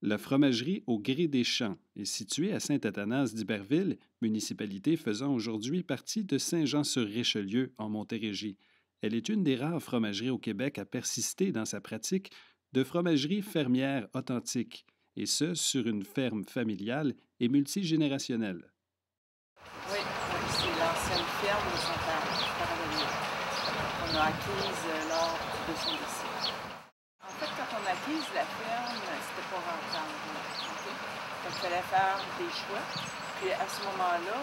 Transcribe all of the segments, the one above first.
La fromagerie au Gré des Champs est située à Saint-Athanas-d'Iberville, municipalité faisant aujourd'hui partie de Saint-Jean-sur-Richelieu, en Montérégie. Elle est une des rares fromageries au Québec à persister dans sa pratique de fromagerie fermière authentique, et ce, sur une ferme familiale et multigénérationnelle. Oui, c'est l'ancienne ferme de Saint-Paralonier qu'on a acquise lors de son décès. En fait, quand on a acquise la ferme, c'était pas rentable. Okay? Donc, il fallait faire des choix. Puis à ce moment-là,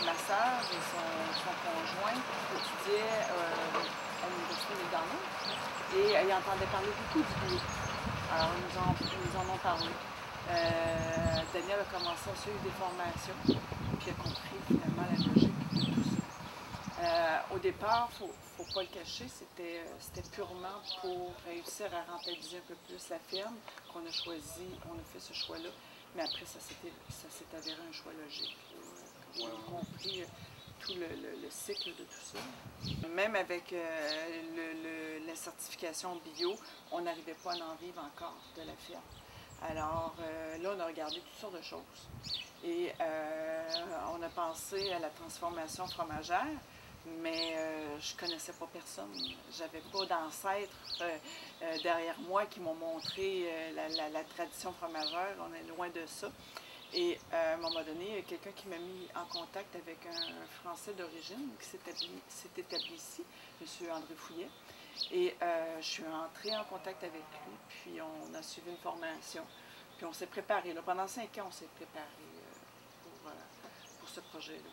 ma sœur et son conjoint étudiaient à l'Université McDonald et ils entendaient parler beaucoup du bio. Alors, ils nous en ont parlé. Daniel a commencé à suivre des formations, puis a compris finalement la logique de tout ça. Au départ, il ne faut pas le cacher, c'était purement pour réussir à rentabiliser un peu plus la ferme qu'on a choisi, on a fait ce choix-là. Mais après, ça s'est avéré un choix logique. On a compris tout le cycle de tout ça. Même avec la certification bio, on n'arrivait pas à en vivre encore de la ferme. Alors là, on a regardé toutes sortes de choses. Et on a pensé à la transformation fromagère, mais je ne connaissais pas personne. J'avais pas d'ancêtres derrière moi qui m'ont montré la tradition fromagère. On est loin de ça. Et à un moment donné, il y a quelqu'un qui m'a mis en contact avec un Français d'origine qui s'est établi ici, M. André Fouillet. Et je suis entrée en contact avec lui, puis on a suivi une formation. Puis on s'est préparé. Là, pendant 5 ans, on s'est préparé pour ce projet-là.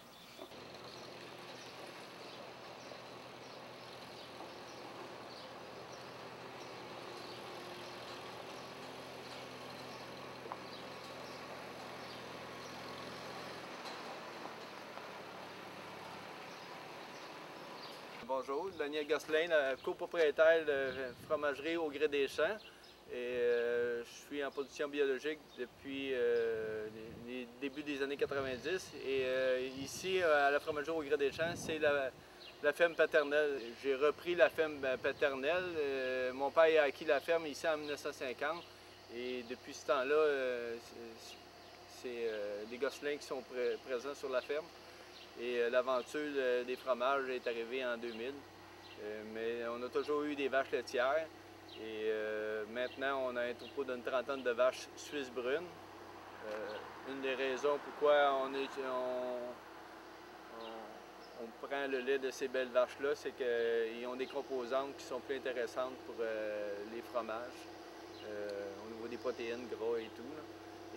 Bonjour, Daniel Gosselin, copropriétaire de fromagerie au Gré des Champs. Et je suis en production biologique depuis les débuts des années 90. Et ici, à la fromagerie au Gré des Champs, c'est la ferme paternelle. J'ai repris la ferme paternelle. Mon père a acquis la ferme ici en 1950. Et depuis ce temps-là, c'est les Gosselins qui sont présents sur la ferme. Et l'aventure des fromages est arrivée en 2000. Mais on a toujours eu des vaches laitières. Et maintenant, on a un troupeau d'une trentaine de vaches suisses brunes. Une des raisons pourquoi on prend le lait de ces belles vaches-là, c'est qu'ils ont des composantes qui sont plus intéressantes pour les fromages, au niveau des protéines, gras et tout. Là.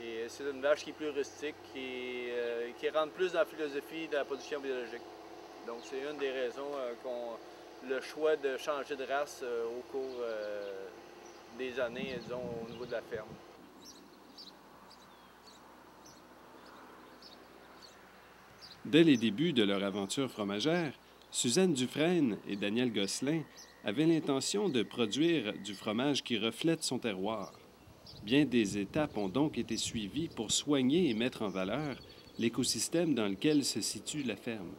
Et c'est une vache qui est plus rustique, qui rentre plus dans la philosophie de la production biologique. Donc c'est une des raisons le choix de changer de race au cours des années, disons, au niveau de la ferme. Dès les débuts de leur aventure fromagère, Suzanne Dufresne et Daniel Gosselin avaient l'intention de produire du fromage qui reflète son terroir. Bien des étapes ont donc été suivies pour soigner et mettre en valeur l'écosystème dans lequel se situe la ferme.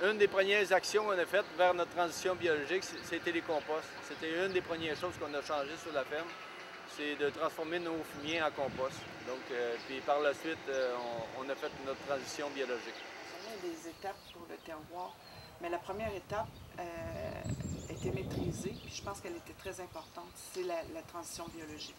Une des premières actions qu'on a faites vers notre transition biologique, c'était les composts. C'était une des premières choses qu'on a changées sur la ferme, c'est de transformer nos fumiers en compost. Donc, puis par la suite, on a fait notre transition biologique. fait des étapes pour le terroir, mais la première étape était maîtrisée, puis je pense qu'elle était très importante, c'est la transition biologique.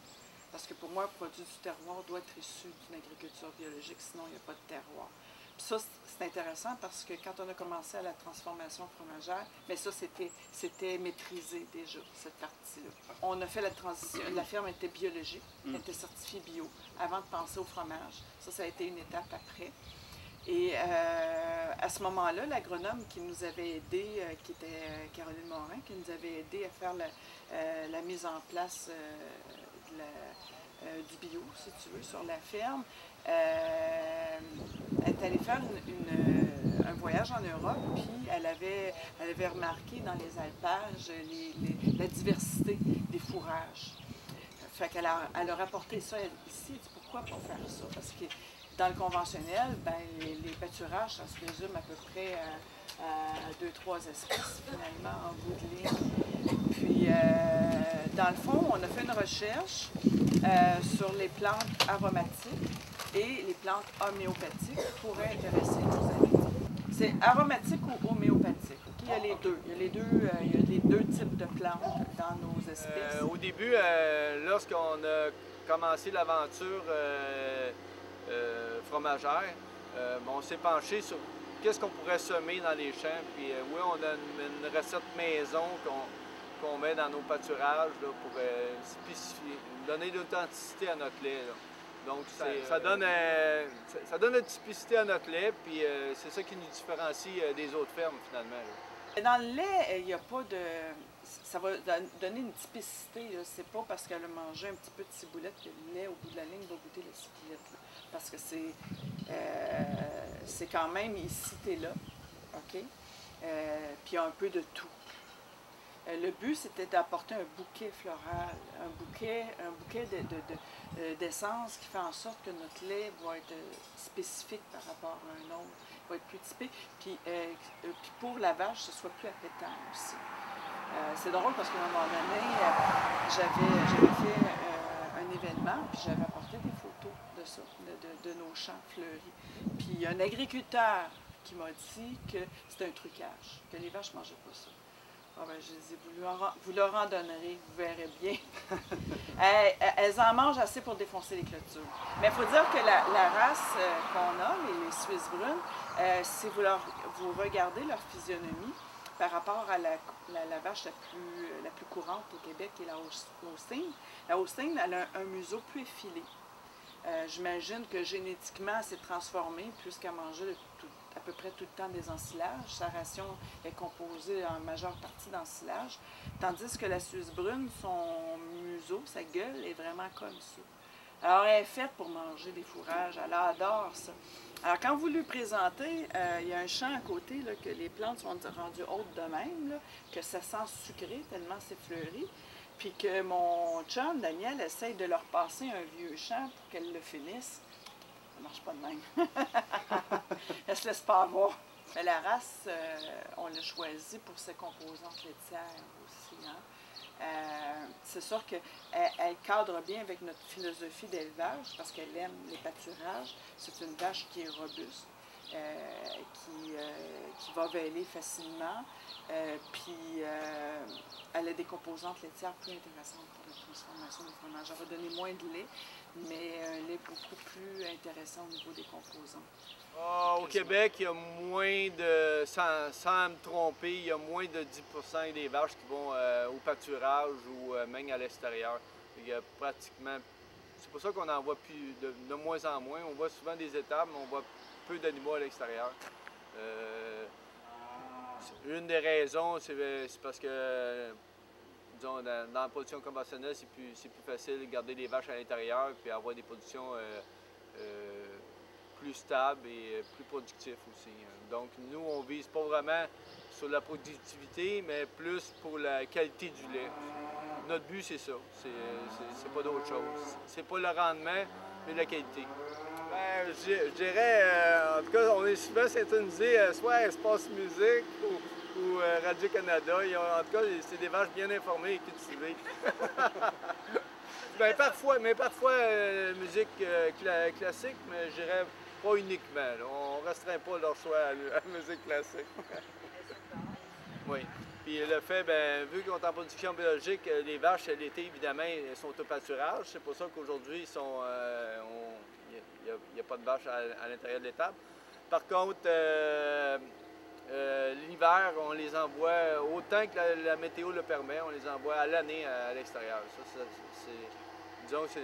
Parce que pour moi, le produit du terroir doit être issu d'une agriculture biologique, sinon il n'y a pas de terroir. Puis ça, c'est intéressant parce que quand on a commencé à la transformation fromagère, bien ça, c'était maîtrisé déjà, cette partie-là. On a fait la transition, la ferme était biologique, elle était certifiée bio, avant de penser au fromage. Ça a été une étape après. Et à ce moment-là, l'agronome qui nous avait aidés, qui était Caroline Morin, qui nous avait aidés à faire la mise en place du bio, si tu veux, sur la ferme, est allée faire un voyage en Europe, puis elle avait remarqué dans les alpages la diversité des fourrages. Fait qu'elle a rapporté ça ici. Elle dit, pourquoi pas faire ça? Parce que dans le conventionnel, ben, les pâturages, ça se résume à peu près à 2-3 espèces, finalement, en bout de ligne. Puis, dans le fond, on a fait une recherche sur les plantes aromatiques et les plantes homéopathiques qui pourraient intéresser nos amis. C'est aromatique ou homéopathique. Okay? Il y a les deux. Il y a les deux types de plantes dans nos espèces. Au début, lorsqu'on a commencé l'aventure fromagère, on s'est penché sur qu'est-ce qu'on pourrait semer dans les champs. Puis oui, on a une recette maison qu'on met dans nos pâturages là, pour spécifier, donner de l'authenticité à notre lait. Là. Donc ça donne une typicité à notre lait, puis c'est ça qui nous différencie des autres fermes finalement. Là. Dans le lait, il n'y a pas de... Ça va donner une typicité. C'est pas parce qu'elle a mangé un petit peu de ciboulette que le lait, au bout de la ligne, va goûter la ciboulette. Là. Parce que c'est quand même ici, t'es là. OK? Puis un peu de tout. Le but, c'était d'apporter un bouquet floral, un bouquet d'essence qui fait en sorte que notre lait va être spécifique par rapport à un autre, va être plus typé, puis pour la vache, ce soit plus appétant aussi. C'est drôle parce qu'à un moment donné, j'avais fait un événement, puis j'avais apporté des photos de ça, de nos champs fleuris. Puis il y a un agriculteur qui m'a dit que c'était un trucage, que les vaches ne mangeaient pas ça. Ah ben, je dis, vous leur en donnerez, vous verrez bien. Elles en mangent assez pour défoncer les clôtures. Mais il faut dire que la race qu'on a, les Suisses brunes, si vous regardez leur physionomie par rapport à la vache la plus courante au Québec, qui est la Holstein. La Holstein, elle a un museau plus effilé. J'imagine que génétiquement, elle s'est transformée puisqu'elle mangeait à peu près tout le temps des ensilages. Sa ration est composée en majeure partie d'ensilage, tandis que la Suisse brune, son museau, sa gueule est vraiment comme ça. Alors, elle est faite pour manger des fourrages, elle adore ça. Alors, quand vous lui présentez, il y a un champ à côté, là, que les plantes sont rendues hautes de même, là, que ça sent sucré tellement c'est fleuri, puis que mon chum, Daniel, essaye de leur passer un vieux champ pour qu'elle le finisse. Ça marche pas de même. Elle se laisse pas avoir. Mais la race, on l'a choisie pour ses composantes laitières aussi. Hein? C'est sûr qu'elle cadre bien avec notre philosophie d'élevage parce qu'elle aime les pâturages. C'est une vache qui est robuste, qui va véler facilement. Puis elle a des composantes laitières plus intéressantes pour la transformation du fromage. Elle va donner moins de lait, mais un lait beaucoup plus intéressant au niveau des composants. Au Québec, il y a moins de, sans me tromper, il y a moins de 10% des vaches qui vont au pâturage ou même à l'extérieur. Il y a pratiquement, c'est pour ça qu'on en voit plus de moins en moins. On voit souvent des étables, mais on voit peu d'animaux à l'extérieur. Une des raisons, c'est parce que, disons, dans la production conventionnelle, c'est plus facile de garder les vaches à l'intérieur et avoir des productions plus stables et plus productives aussi. Donc, nous, on ne vise pas vraiment sur la productivité, mais plus pour la qualité du lait. Notre but, c'est ça. C'est pas d'autre chose. C'est pas le rendement, mais la qualité. Ben, je dirais, en tout cas, on est souvent syntonisé soit Espace Musique ou Radio-Canada. En tout cas, c'est des vaches bien informées et cultivées. Ben, parfois musique classique, mais je dirais pas uniquement. Là. On ne restreint pas leur choix à la musique classique. Oui. Puis le fait, bien, vu qu'on est en production biologique, les vaches, l'été, évidemment, elles sont au pâturage. C'est pour ça qu'aujourd'hui, il n'y a pas de vaches à l'intérieur de l'étable. Par contre, l'hiver, on les envoie, autant que la météo le permet, on les envoie à l'année à l'extérieur. Disons que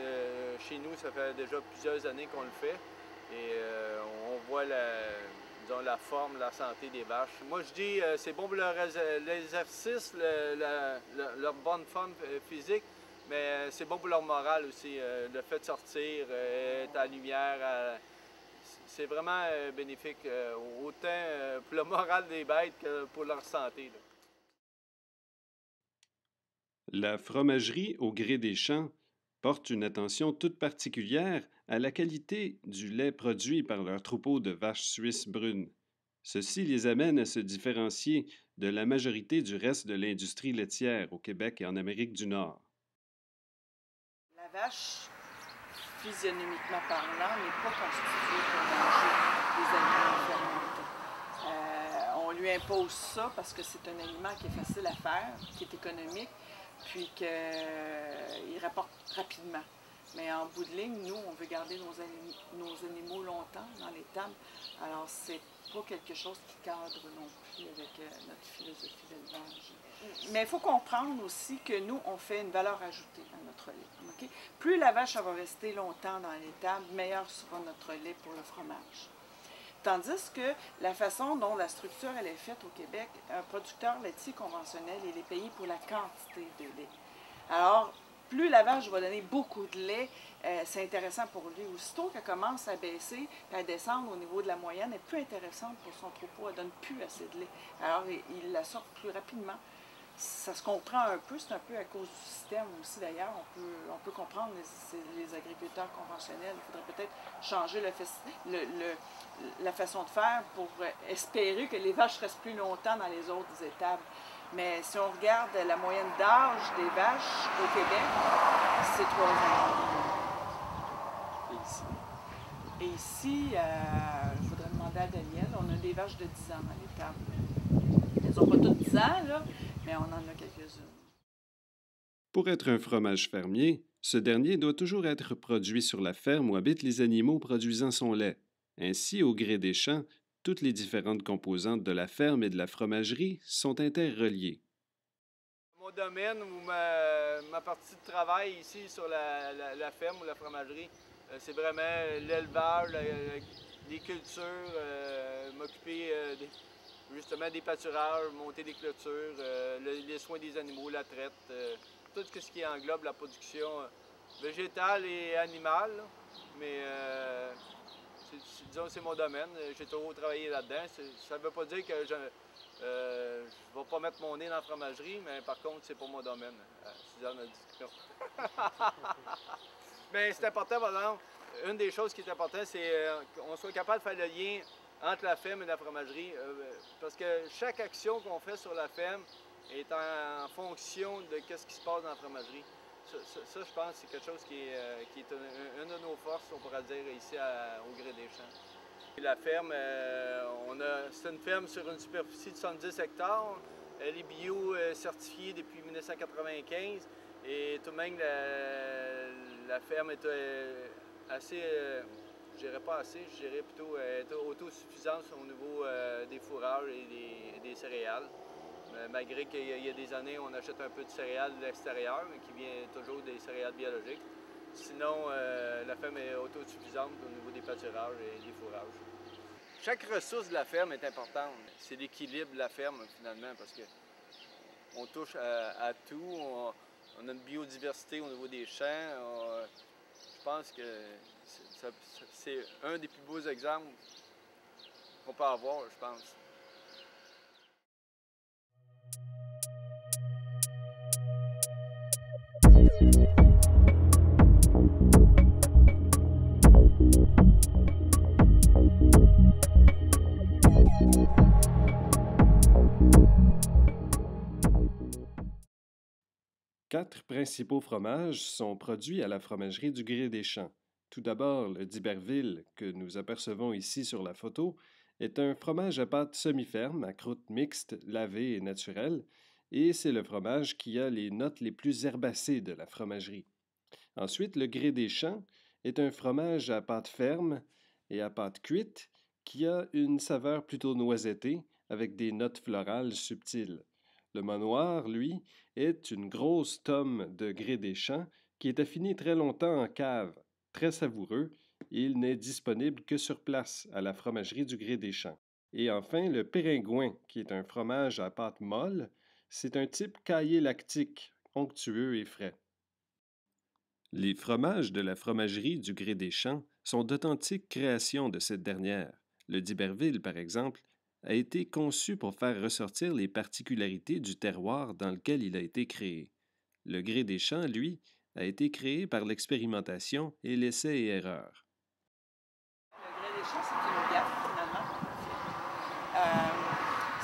chez nous, ça fait déjà plusieurs années qu'on le fait. Et on voit la forme, la santé des vaches. Moi, je dis c'est bon pour l'exercice, leur bonne forme physique, mais c'est bon pour leur morale aussi. Le fait de sortir, être à la lumière, c'est vraiment bénéfique, autant pour le moral des bêtes que pour leur santé. Là. La fromagerie au gré des champs porte une attention toute particulière à la qualité du lait produit par leur troupeau de vaches suisses brunes. Ceci les amène à se différencier de la majorité du reste de l'industrie laitière au Québec et en Amérique du Nord. La vache, physionomiquement parlant, n'est pas constituée pour manger des aliments fermentés. On lui impose ça parce que c'est un aliment qui est facile à faire, qui est économique, puis qu'il rapporte rapidement. Mais en bout de ligne, nous, on veut garder nos animaux longtemps dans l'étable. Alors, c'est pas quelque chose qui cadre non plus avec notre philosophie d'élevage. Mais il faut comprendre aussi que nous, on fait une valeur ajoutée à notre lait. Okay? Plus la vache va rester longtemps dans l'étable, meilleur sera notre lait pour le fromage. Tandis que la façon dont la structure elle est faite au Québec, un producteur laitier conventionnel, il est payé pour la quantité de lait. Alors, plus la vache va donner beaucoup de lait, c'est intéressant pour lui. Aussitôt qu'elle commence à baisser et à descendre au niveau de la moyenne, elle est plus intéressante pour son troupeau, elle ne donne plus assez de lait. Alors, il la sort plus rapidement. Ça se comprend un peu, c'est un peu à cause du système aussi d'ailleurs. On peut comprendre les agriculteurs conventionnels. Il faudrait peut-être changer la façon de faire pour espérer que les vaches restent plus longtemps dans les autres étables. Mais si on regarde la moyenne d'âge des vaches au Québec, c'est 3 ans. Et ici, il faudrait demander à Daniel, on a des vaches de 10 ans dans l'étable. Elles n'ont pas toutes 10 ans, là, mais on en a quelques-unes. Pour être un fromage fermier, ce dernier doit toujours être produit sur la ferme où habitent les animaux produisant son lait. Ainsi, au gré des champs, toutes les différentes composantes de la ferme et de la fromagerie sont interreliées. Mon domaine ou ma partie de travail ici sur la ferme ou la fromagerie, c'est vraiment l'élevage, les cultures, m'occuper justement des pâturages, monter des clôtures, les soins des animaux, la traite, tout ce qui englobe la production végétale et animale. Là. Mais disons c'est mon domaine, j'ai toujours travaillé là-dedans. Ça ne veut pas dire que je ne vais pas mettre mon nez dans la fromagerie, mais par contre, c'est pour mon domaine. C'est dans notre discussion. Mais c'est important, par exemple, une des choses qui est importante, c'est qu'on soit capable de faire le lien entre la ferme et la fromagerie. Parce que chaque action qu'on fait sur la ferme est en fonction de ce qui se passe dans la fromagerie. Ça, je pense, c'est quelque chose qui est une de nos forces, on pourrait dire, ici au gré des champs. Et la ferme, c'est une ferme sur une superficie de 70 hectares. Elle est bio-certifiée depuis 1995. Et tout de même, la ferme est assez, je dirais pas assez, je dirais plutôt autosuffisante au niveau des fourrages et des céréales. Malgré qu'il y a des années, on achète un peu de céréales de l'extérieur, mais qui vient toujours des céréales biologiques. Sinon, la ferme est autosuffisante au niveau des pâturages et des fourrages. Chaque ressource de la ferme est importante. C'est l'équilibre de la ferme, finalement, parce qu'on touche à tout. On a une biodiversité au niveau des champs. Je pense que c'est un des plus beaux exemples qu'on peut avoir, je pense. Quatre principaux fromages sont produits à la fromagerie du Gré des Champs. Tout d'abord, le d'Iberville, que nous apercevons ici sur la photo, est un fromage à pâte semi-ferme, à croûte mixte, lavée et naturelle, et c'est le fromage qui a les notes les plus herbacées de la fromagerie. Ensuite, le Grès des Champs est un fromage à pâte ferme et à pâte cuite qui a une saveur plutôt noisettée avec des notes florales subtiles. Le Manoir, lui, est une grosse tome de Grès des Champs qui est affinée très longtemps en cave. Très savoureux, il n'est disponible que sur place à la fromagerie du Grès des Champs. Et enfin, le Péringouin, qui est un fromage à pâte molle, c'est un type caillé lactique, onctueux et frais. Les fromages de la fromagerie du Grès des Champs sont d'authentiques créations de cette dernière. Le d'Iberville, par exemple, a été conçu pour faire ressortir les particularités du terroir dans lequel il a été créé. Le Grès des Champs, lui, a été créé par l'expérimentation et l'essai et erreur. Le Grès des Champs, c'est une gaffe, finalement.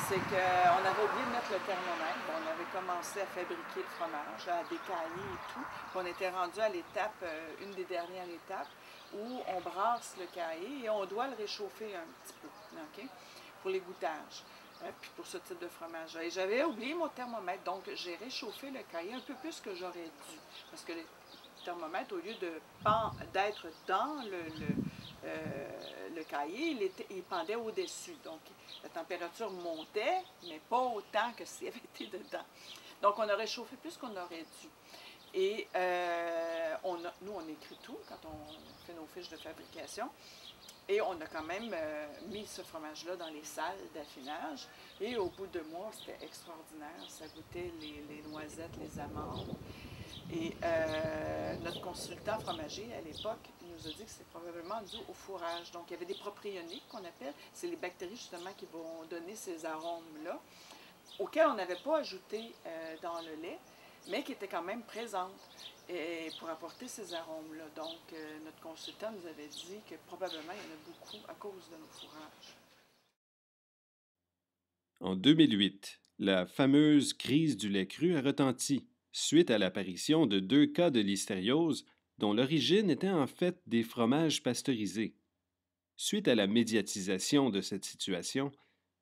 C'est qu'on avait oublié de mettre le thermomètre. On avait commencé à fabriquer le fromage, à décailler et tout. Puis on était rendu à l'étape, une des dernières étapes, où on brasse le caillé et on doit le réchauffer un petit peu, OK? Pour les goûtages, puis pour ce type de fromage. Et j'avais oublié mon thermomètre, donc j'ai réchauffé le caillé un peu plus que j'aurais dû. Parce que le thermomètre, au lieu d'être dans le cahier, il pendait au-dessus. Donc, la température montait, mais pas autant que s'il avait été dedans. Donc, on a réchauffé plus qu'on aurait dû. Et nous, on écrit tout quand on fait nos fiches de fabrication. Et on a quand même mis ce fromage-là dans les salles d'affinage. Et au bout de mois, c'était extraordinaire. Ça goûtait les noisettes, les amandes. Et notre consultant fromager, à l'époque, il nous a dit que c'est probablement dû au fourrage. Donc, il y avait des proprioniques qu'on appelle. C'est les bactéries, justement, qui vont donner ces arômes-là, auxquels on n'avait pas ajouté dans le lait, mais qui étaient quand même présentes pour apporter ces arômes-là. Donc, notre consultant nous avait dit que probablement, il y en a beaucoup à cause de nos fourrages. En 2008, la fameuse crise du lait cru a retenti, suite à l'apparition de 2 cas de listériose dont l'origine était en fait des fromages pasteurisés. Suite à la médiatisation de cette situation,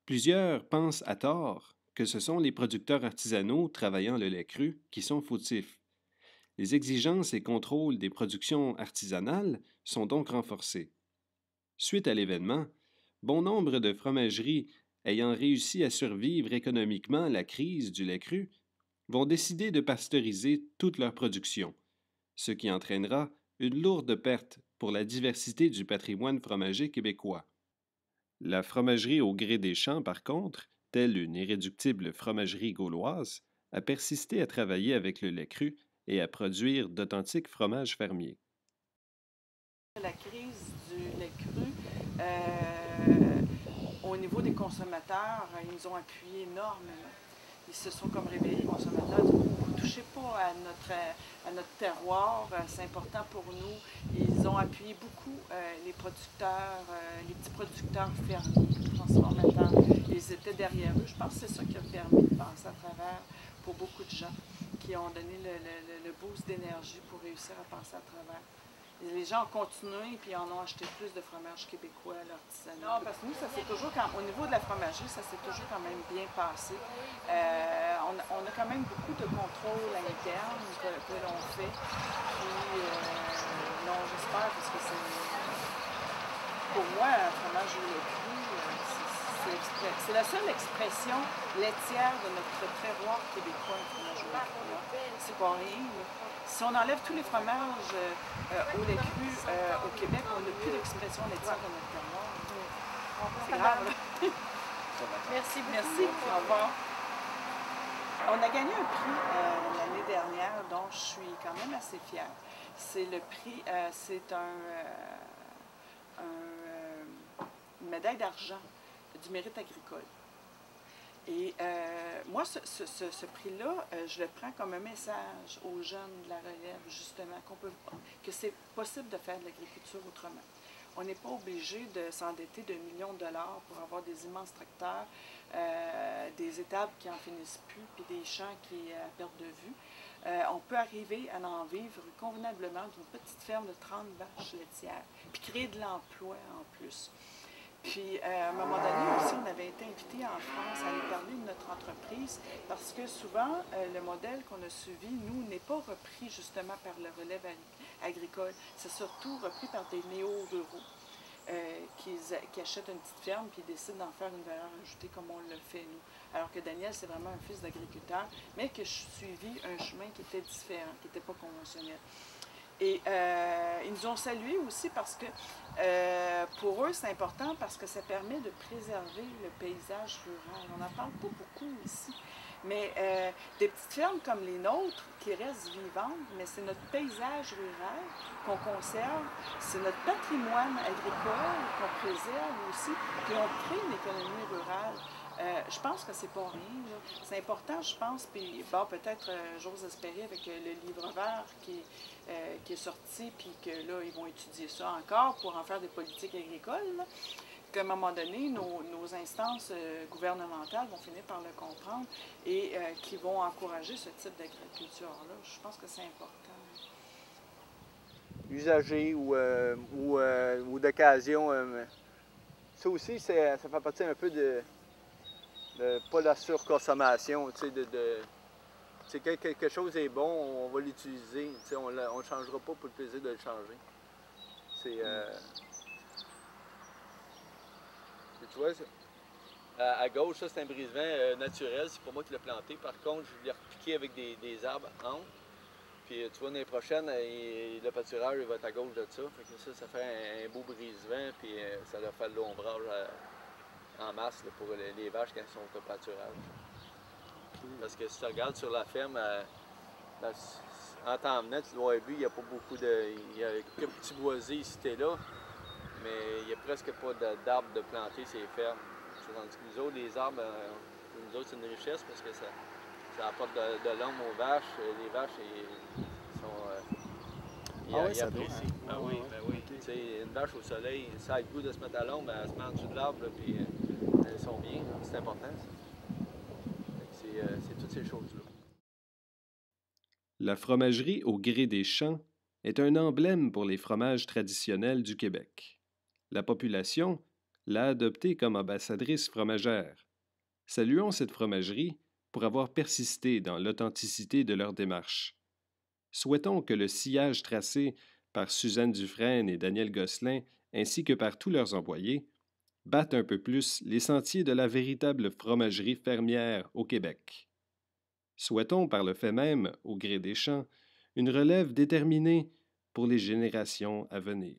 plusieurs pensent à tort que ce sont les producteurs artisanaux travaillant le lait cru qui sont fautifs. Les exigences et contrôles des productions artisanales sont donc renforcés. Suite à l'événement, bon nombre de fromageries ayant réussi à survivre économiquement la crise du lait cru vont décider de pasteuriser toute leur production, ce qui entraînera une lourde perte pour la diversité du patrimoine fromager québécois. La fromagerie au Grès des Champs, par contre, telle une irréductible fromagerie gauloise, a persisté à travailler avec le lait cru et à produire d'authentiques fromages fermiers. La crise du lait cru, au niveau des consommateurs, ils nous ont appuyé énormément. Ils se sont comme réveillés, les consommateurs, ils disent, vous ne touchez pas à notre terroir, c'est important pour nous. Ils ont appuyé beaucoup les producteurs, les petits producteurs fermiers, transformateurs. Ils étaient derrière eux. Je pense que c'est ça qui a permis de passer à travers pour beaucoup de gens qui ont donné le boost d'énergie pour réussir à passer à travers. Et les gens ont continué et en ont acheté plus de fromage québécois à l'artisanat. Non, parce que nous, ça s'est toujours, au niveau de la fromagerie, ça s'est toujours quand même bien passé. On a quand même beaucoup de contrôle à l'interne que l'on fait. Puis, non, j'espère, parce que c'est, pour moi, un fromage au lait cru, c'est la seule expression laitière de notre terroir québécois, un fromage au lait cru. C'est pas rien. Si on enlève tous les fromages au lait cru au Québec, on n'a plus d'expression laitière de notre terroir. C'est grave. Merci beaucoup. Merci. Au revoir. On a gagné un prix l'année dernière dont je suis quand même assez fière. C'est le prix, c'est une médaille d'argent du mérite agricole. Et moi, ce prix-là, je le prends comme un message aux jeunes de la relève, justement, que c'est possible de faire de l'agriculture autrement. On n'est pas obligé de s'endetter de millions de dollars pour avoir des immenses tracteurs, des étables qui n'en finissent plus, puis des champs qui à perte de vue. on peut arriver à en vivre convenablement d'une petite ferme de 30 vaches laitières, puis créer de l'emploi en plus. Puis, à un moment donné aussi, on avait été invité en France à aller parler de notre entreprise parce que souvent, le modèle qu'on a suivi, nous, n'est pas repris justement par le relève agricole. C'est surtout repris par des néo-ruraux qui achètent une petite ferme puis décident d'en faire une valeur ajoutée comme on le fait nous. Alors que Daniel, c'est vraiment un fils d'agriculteur, mais que je suivis un chemin qui était différent, qui n'était pas conventionnel. Et ils nous ont salués aussi parce que pour eux, c'est important parce que ça permet de préserver le paysage rural. On n'en parle pas beaucoup ici, mais des petites fermes comme les nôtres qui restent vivantes, mais c'est notre paysage rural qu'on conserve, c'est notre patrimoine agricole qu'on préserve aussi, puis on crée une économie rurale. Je pense que c'est pas rien. C'est important, je pense, puis bon, peut-être j'ose espérer avec le livre vert qui est sorti, puis que là, ils vont étudier ça encore pour en faire des politiques agricoles, là, qu'à un moment donné, nos instances gouvernementales vont finir par le comprendre et qui vont encourager ce type d'agriculture-là. Je pense que c'est important. Usagers ou d'occasion, ça aussi, ça fait partie un peu de pas la surconsommation, tu sais, quand quelque chose est bon, on va l'utiliser, tu sais, on ne changera pas pour le plaisir de le changer. C'est, tu vois, à gauche, ça c'est un brise-vent naturel, c'est pas moi qui l'ai planté. Par contre, je l'ai repiqué avec des arbres entre. Puis tu vois, l'année prochaine, le pâturage il va être à gauche de ça. Fait que ça fait un beau brise-vent, puis ça leur fait de l'ombrage en masse là, pour les vaches quand elles sont au pâturage. Parce que si tu regardes sur la ferme, en temps venant, tu l'aurais vu, il n'y a pas beaucoup de. Il y a quelques petits boisés ici et là, mais il n'y a presque pas d'arbres de planter ces fermes. Tandis que nous autres, les arbres, nous autres, c'est une richesse parce que ça apporte de l'ombre aux vaches. Les vaches, ils sont. Ils apprécient. Ah oui, ben oui. Tu sais, une vache au soleil, ça a le goût de se mettre à l'ombre, elle se met en dessous de l'arbre, puis elles sont bien. C'est important, ça. C'est toutes ces choses-là. La fromagerie au gré des champs est un emblème pour les fromages traditionnels du Québec. La population l'a adoptée comme ambassadrice fromagère. Saluons cette fromagerie pour avoir persisté dans l'authenticité de leur démarche. Souhaitons que le sillage tracé par Suzanne Dufresne et Daniel Gosselin, ainsi que par tous leurs employés, batte un peu plus les sentiers de la véritable fromagerie fermière au Québec. Souhaitons par le fait même, au gré des champs, une relève déterminée pour les générations à venir.